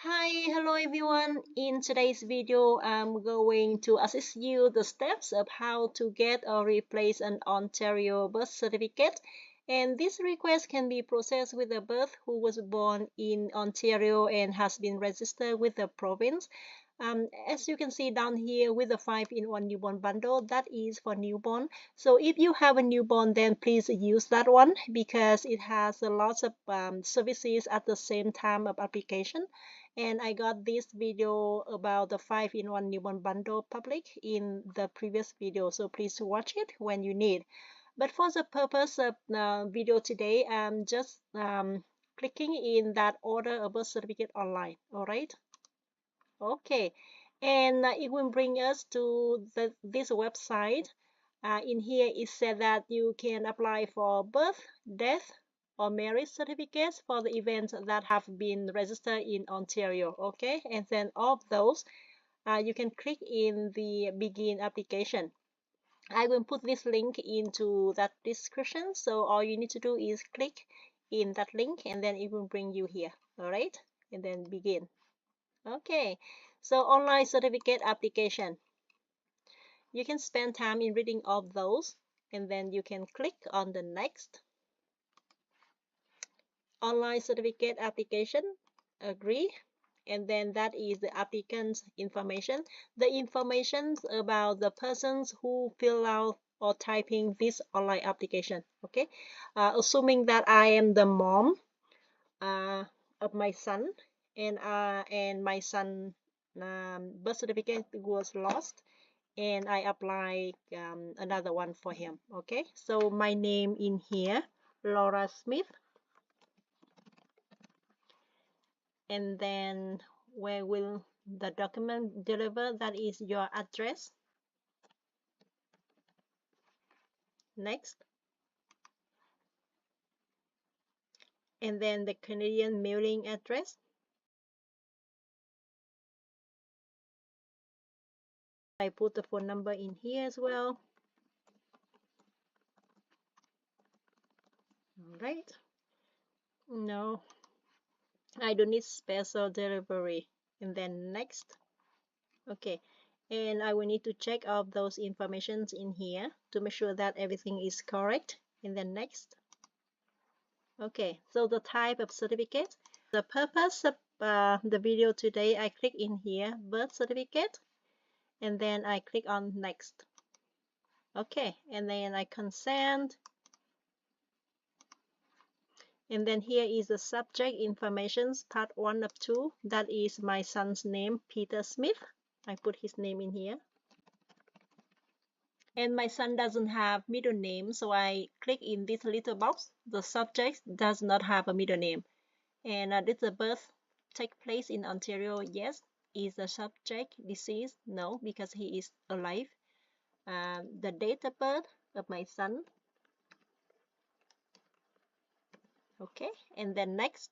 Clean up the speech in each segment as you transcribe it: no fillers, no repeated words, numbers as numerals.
Hi, hello everyone. In today's video, I'm going to assist you the steps of how to get or replace an Ontario birth certificate. And this request can be processed with a birth who was born in Ontario and has been registered with the province. As you can see down here with the 5-in-1 newborn bundle, that is for newborn. So if you have a newborn, then please use that one because it has a lot of services at the same time of application. And I got this video about the 5-in-1 newborn bundle public in the previous video, so please watch it when you need. But for the purpose of the video today, I'm just clicking in that order a birth certificate online. All right. Okay, and it will bring us to this website. In here it said that you can apply for birth, death, or marriage certificates for the events that have been registered in Ontario. Okay, and then of those, you can click in the begin application. I will put this link into that description. So all you need to do is click in that link and then it will bring you here. All right, and then begin. Okay, so online certificate application. You can spend time in reading all those and then you can click on the next. Online certificate application, agree, and then that is the applicant's information. The information about the persons who fill out or typing this online application. Okay, assuming that I am the mom of my son and my son birth certificate was lost and I apply another one for him. Okay, so my name in here, Laura Smith, and then where will the document deliver? That is your address. Next, and then the Canadian mailing address. I put the phone number in here as well. All right. No, I don't need special delivery. And then next. Okay, and I will need to check all those informations in here to make sure that everything is correct. And then next. Okay, so the type of certificate. The purpose of the video today, I click in here, birth certificate, and then I click on next. Okay, and then I consent. And then here is the subject information, part 1 of 2. That is my son's name, Peter Smith. I put his name in here. And my son doesn't have middle name, so I click in this little box. The subject does not have a middle name. And did the birth take place in Ontario? Yes. Is the subject deceased? No, because he is alive. The date of birth of my son. Okay, and then next.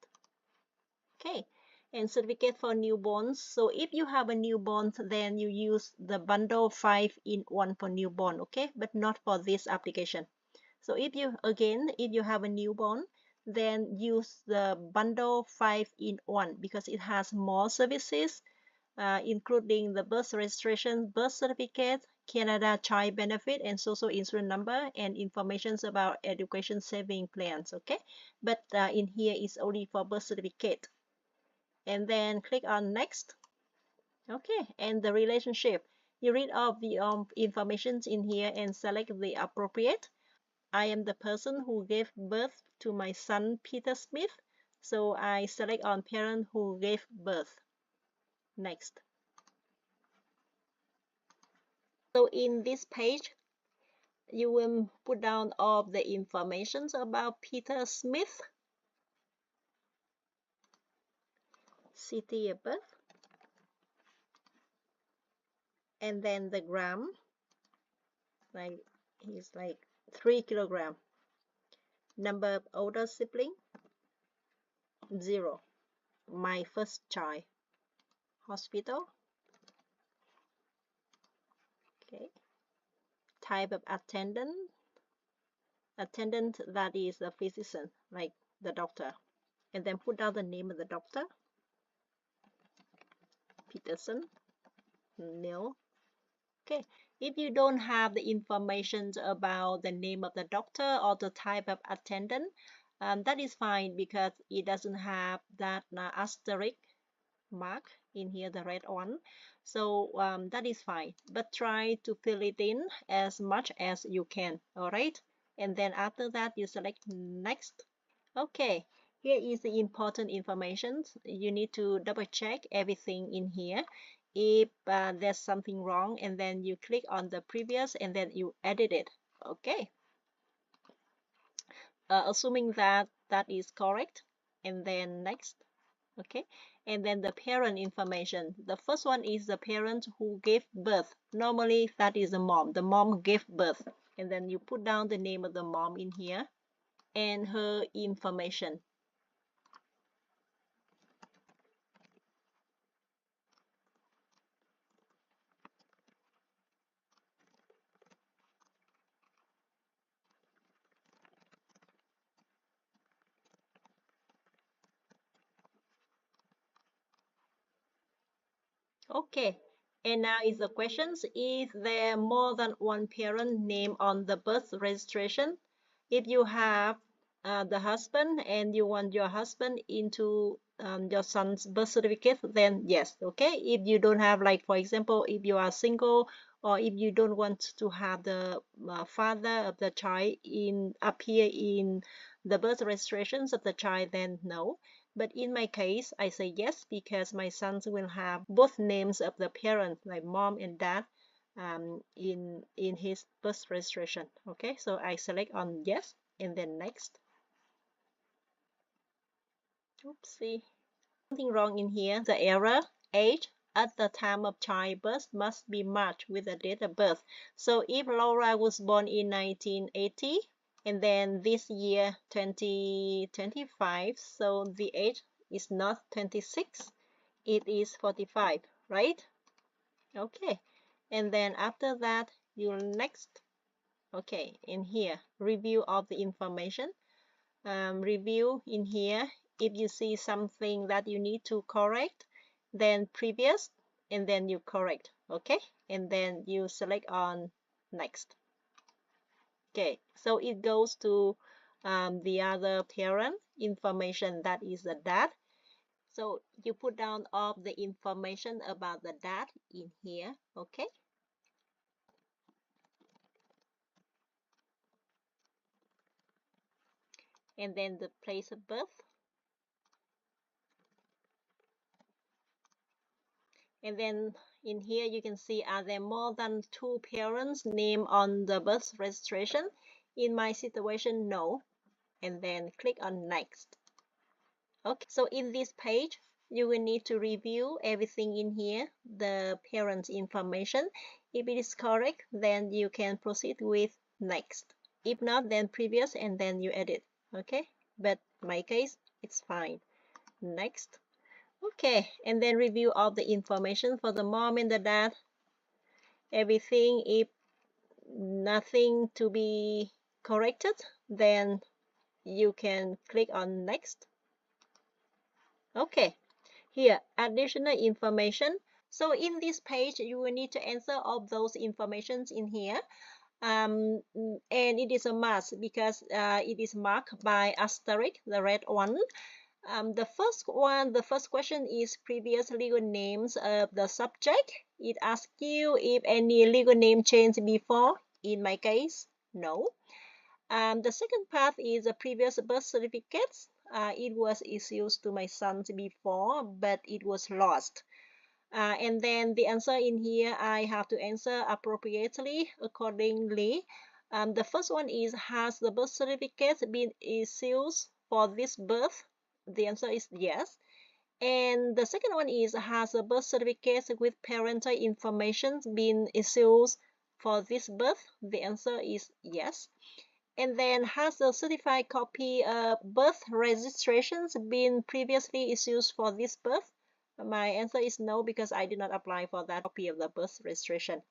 Okay, and certificate for newborns. So if you have a newborn, then you use the bundle 5-in-1 for newborn, okay, but not for this application. So if you have a newborn, then use the bundle 5-in-1 because it has more services, including the birth registration, birth certificate, Canada Child Benefit, and social insurance number, and information about education saving plans, okay? But in here is only for birth certificate. And then click on next. Okay, and the relationship. You read all the information in here and select the appropriate. I am the person who gave birth to my son Peter Smith, so I select on parent who gave birth. Next. So in this page, you will put down all the information about Peter Smith, city of birth, and then the gram, like he's like 3 kilogram. Number of older sibling, 0. My first child. Hospital. Okay. Type of attendant. Attendant, that is a physician, like the doctor. And then put down the name of the doctor. Peterson, Neil. Okay, if you don't have the information about the name of the doctor or the type of attendant, that is fine because it doesn't have that asterisk mark in here, the red one. So that is fine, but try to fill it in as much as you can. All right, and then after that you select next. Okay, here is the important information. You need to double check everything in here. If there's something wrong, and then you click on the previous and then you edit it. Okay, assuming that that is correct, and then next. Okay, and then the parent information. The first one is the parent who gave birth. Normally that is the mom. The mom gave birth, and then you put down the name of the mom in here and her information. Okay, and now is the questions. Is there more than one parent name on the birth registration? If you have the husband and you want your husband into your son's birth certificate, then yes, okay. If you don't have, like for example, if you are single or if you don't want to have the father of the child in appear in the birth registrations of the child, then no. But in my case, I say yes because my sons will have both names of the parents, like mom and dad, in his birth registration. Okay, so I select on yes and then next. Oopsie, something wrong in here. The error age at the time of childbirth must be matched with the date of birth. So if Laura was born in 1980 and then this year 2025, so the age is not 26, it is 45, right? Okay, and then after that you next. Okay, in here review of the information. Review in here. If you see something that you need to correct, then previous and then you correct. Okay, and then you select on next. Okay, so it goes to the other parent information, that is the dad. So you put down all the information about the dad in here. Okay, and then the place of birth. And then in here you can see, are there more than two parents name on the birth registration? In my situation, no. And then click on next. Okay, so in this page you will need to review everything in here, the parents information. If it is correct, then you can proceed with next. If not, then previous and then you edit. Okay, but in my case it's fine. Next. Okay, and then review all the information for the mom and the dad. Everything, if nothing to be corrected, then you can click on next. Okay, here, additional information. So in this page, you will need to answer all those informations in here. And it is a must because it is marked by asterisk, the red one. The first question is previous legal names of the subject. It asks you if any legal name changed before. In my case, no. The second part is the previous birth certificates. It was issued to my son before, but it was lost. And then the answer in here, I have to answer appropriately accordingly. The first one is, has the birth certificate been issued for this birth? The answer is yes. And the second one is, has a birth certificate with parental information been issued for this birth? The answer is yes. And then, has a certified copy of birth registrations been previously issued for this birth? My answer is no because I did not apply for that copy of the birth registration.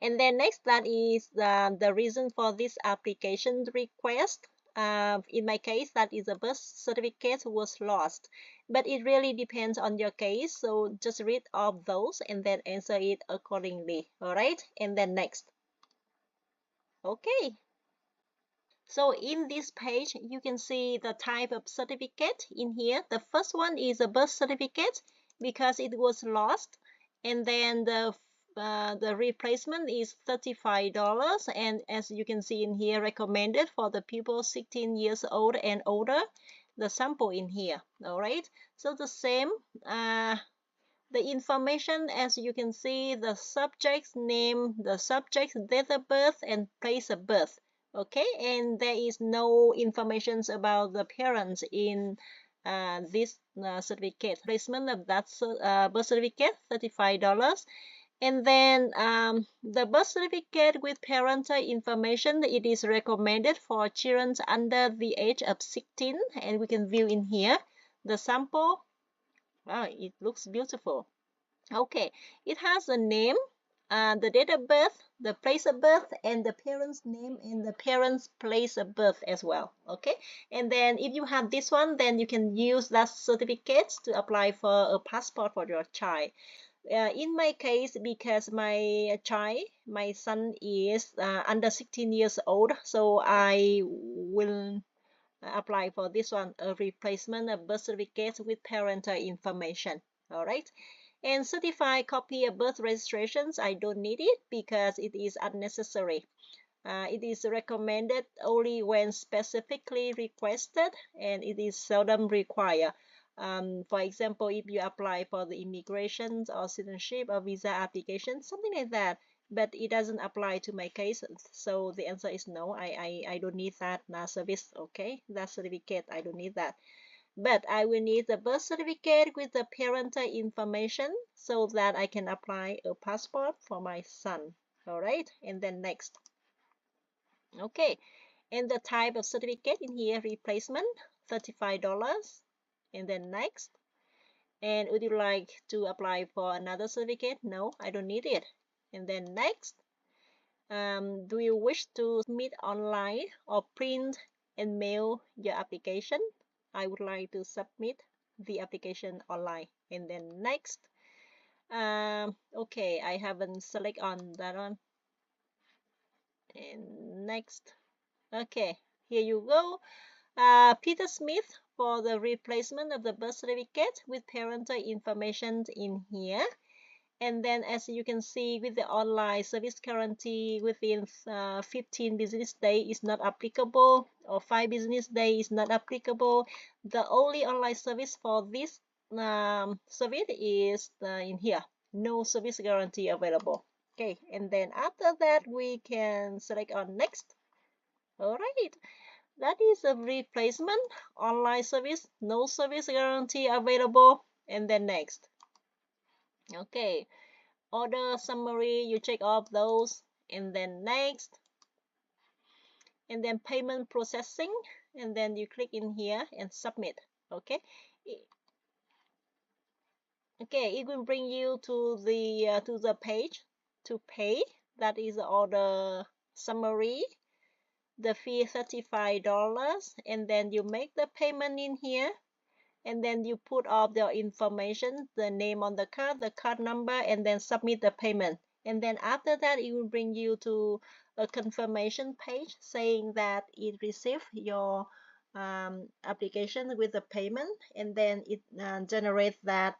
And then next, that is the reason for this application request. In my case, that is the birth certificate was lost. but it really depends on your case. So just read all those and then answer it accordingly. All right, and then next. Okay. So in this page, you can see the type of certificate in here. The first one is a birth certificate because it was lost. And then the replacement is $35. And as you can see in here, recommended for the people 16 years old and older. The sample in here. All right. So the same. The information, as you can see, the subject's name, the subject's date of birth, and place of birth. Okay, and there is no information about the parents in this certificate. Placement of that birth certificate, $35. And then the birth certificate with parental information, it is recommended for children under the age of 16, and we can view in here the sample. Wow, it looks beautiful. Okay, it has a name, the date of birth, the place of birth, and the parent's name and the parent's place of birth as well. Okay, and then if you have this one, then you can use that certificate to apply for a passport for your child. In my case, because my child, my son is under 16 years old, so I will apply for this one, a replacement of birth certificate with parental information. All right, and certified copy of birth registrations, I don't need it because it is unnecessary. It is recommended only when specifically requested, and it is seldom required. For example, if you apply for the immigration or citizenship or visa application, something like that, but it doesn't apply to my case, so the answer is no. I don't need that service. Okay, that certificate, I don't need that, but I will need the birth certificate with the parental information so that I can apply a passport for my son. All right, and then next. Okay, and the type of certificate in here, replacement, $35. And then next. And would you like to apply for another certificate? No, I don't need it. And then next. Do you wish to submit online or print and mail your application? I would like to submit the application online. And then next. Okay, I haven't select on that one. And next. Okay, here you go. Peter Smith for the replacement of the birth certificate with parental information in here. And then as you can see, with the online service guarantee within 15 business days is not applicable, or 5 business days is not applicable. The only online service for this service is in here. No service guarantee available. Okay, and then after that we can select on next. All right, that is a replacement online service, no service guarantee available, and then next. Okay, order summary, you check off those, and then next, and then payment processing, and then you click in here and submit. Okay, okay, it will bring you to the page to pay. That is the order summary, the fee $35, and then you make the payment in here, and then you put all the information, the name on the card number, and then submit the payment. And then after that, it will bring you to a confirmation page saying that it received your application with the payment, and then it generates that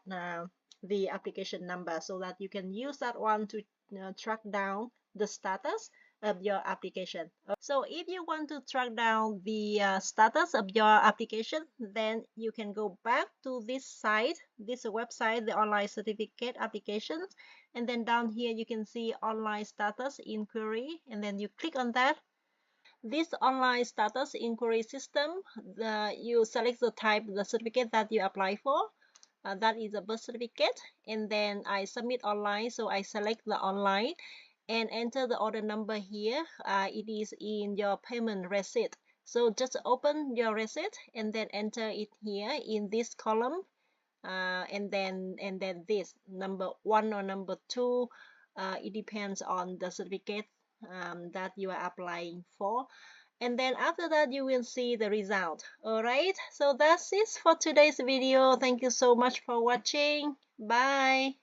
the application number so that you can use that one to track down the status of your application. So if you want to track down the status of your application, then you can go back to this site, this website, the online certificate applications, and then down here you can see online status inquiry, and then you click on that. This online status inquiry system, you select the type, the certificate that you apply for. That is a birth certificate, and then I submit online, so I select the online and enter the order number here. It is in your payment receipt, so just open your receipt and then enter it here in this column, and then this number 1 or number 2, it depends on the certificate that you are applying for. and then after that you will see the result. Alright, so that's it for today's video. Thank you so much for watching. Bye.